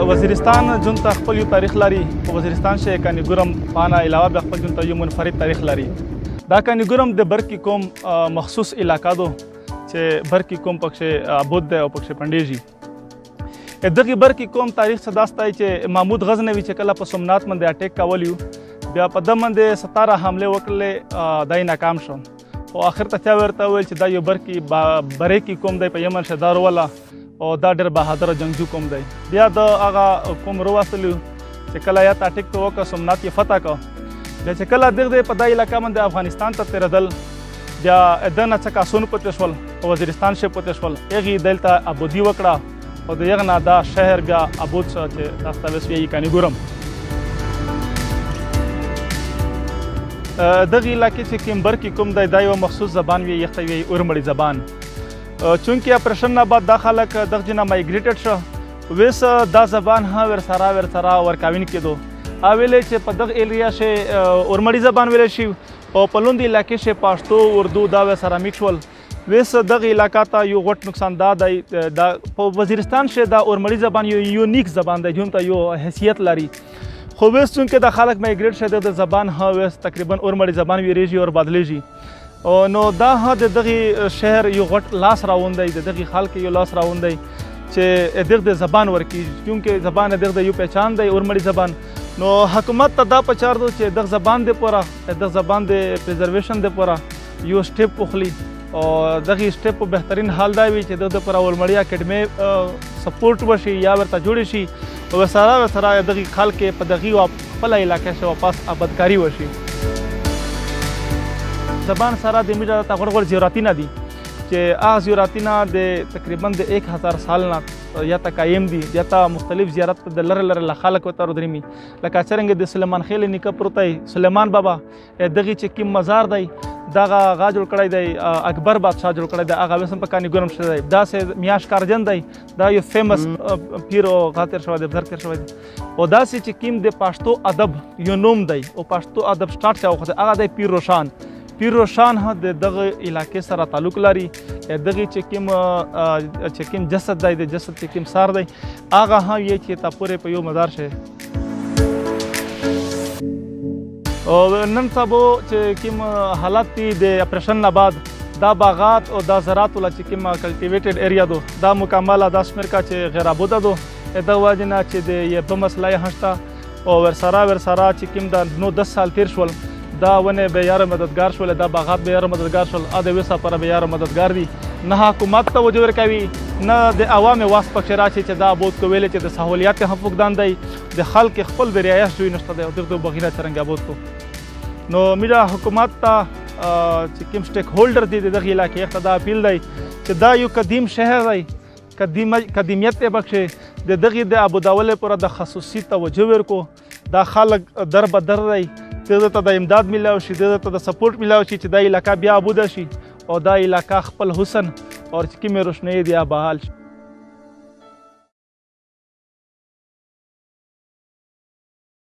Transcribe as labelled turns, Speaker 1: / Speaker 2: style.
Speaker 1: وزیرستان جون ته خپل یو تاریخ لري. په وزیرستان کې کانی ګرم پانا علاوه بیا خپل جون ته یو منفرد تاریخ لري. دا کانی ګرم د برکی قوم مخصوص علاقہ دو چې برکی قوم پکې عبود دی او پکې پنډیږي. دغه برکی قوم تاریخ څه داستای چې محمود غزنوي چې کله په سومنات باندې اٹیک کولیو بیا په دم باندې 17 حمله وکړلې دای ناکام شو او اخر ته ورته ویل چې دا یو برکی بریکی قوم دی په یمن شدار ولا او دا ډېر بهادر جنگجو قوم دی. بیا د هغه قوم راوستلو چې کله یا اٹیک ته وکړه سومنات یې فتح کړ. بیا چې کله دغه په دای علاقه باندې افغانستان ته تیرېدل بیا د نه څه کاسونه پاتې شول او وزیرستان شي پاتې شول. هغې دلته ابودي وکړه او د هغه نه دا شهر بیا ابود شو چې تاسو ته اوس وایي کانی ګرم. دغه علاقې چې کوم برکی قوم دی دا یوه مخصوص زبان وي یخته وایي اورمړي زبان. چونکې اپریشن نه بعد دا خلک دغه جنه مایګریټډ شو ویس دا زبان ها ورسره ورکاوین کېدو. اویلې چې په دغه ایریا شي اورمړي زبان ویلی شي او په لوندې علاقې شي پښتو اردو دا ورسره میکس شول. ویس دغه علاقه ته یو غټ نقصان دا دی دا په وزیرستان شي دا اورمړي زبان یو یونیک زبان دی جون ته یو حیثیت لري. خو ویس چونکې د خلک مایګریټ شي د زبان ها ویس تقریبا اورمړي زبان ویریږي او بدلیږي. نو دا د دغه شهر یو غټ لاس راوندی د دغه خلک یو لاس راوندی چې دغه زبان ورکی چونکې زبان دغه یو پہچان دی اورمړي زبان. نو حکومت ته دا پچار دو چې دغه زبان د پورا دغه زبان د پریزرویشن د پورا یو سټیپ اخلي او دغه سټیپ په بهترین حال دا وي چې دغه پر اورمړي اکیډمي سپورټ وشي یا ورته جوړ شي او سره دغه خلک په دغه خپل علاقې شو واپس آبادکاری وشي. زبان سره د میډیا ته غوړ زیارتونه دي چې هغه زیارتونه د تقریبا د 1000 سال نه یا ته قایم دي یا ته مختلف زیارت د لره خلک ورته درمي لکه څرنګه د سلیمان خېل نیکه پروت دی سلیمان بابا دغه چې کوم مزار دی دغه غا جوړ کړی دی اکبر بادشاه جوړ کړی دی هغه وسم په کانی ګرم شوی دی. داسې میاش کارجن دی دا یو فیمس پیر او غاتر شوی دی بزرګ شوی دی او داسې چې کوم د پښتو ادب یو نوم دی او پښتو ادب سٹارټ شو هغه دی پیر روشان. پیر روشان د دغه علاقې سره تعلق لري. دغه چې کوم جسد دی د جسد چې کوم سار دی هغه هم یې چې تا پورې په یو مزار شي. او نن سبا چې کوم حالات دي د اپریشن نه بعد دا باغات او دا زراعت ولا چې کوم کلټیویټډ ایریا دو دا مکمله دا شمیر کا چې غیر آباده دو د وجه نه چې د یو په مسله هشته او ورسره چې کوم د 9-10 سال تیر شول دا ونه به یاره مددگار شول دا باغات به یاره مددگار شول د وسه پر به یاره مددگار دي. نه حکومت توجه ورکوي نه د عوام واس پکې راشي چې دا بود کو ویل چې د سہولیات هم فقدان دی د خلک خپل بریایش دوی نشته دی او دغه بغیره څرنګه بود کو. نو میډیا حکومت ته چې کوم سټیک هولډر دي دغه علاقې ته دا اپیل دی چې دا یو قدیم شهر دی قدیمیت ته بخښي د دغه د ابوداولې پر د خصوصي توجه ورکو دا خلک در بدر دی دغه ته د امداد ملاو شي دغه ته د سپورټ ملاو شي چې دا علاقه بیا آباده شي او دا علاقه خپل حسن او چې کومې روشنۍ دی بحال شي.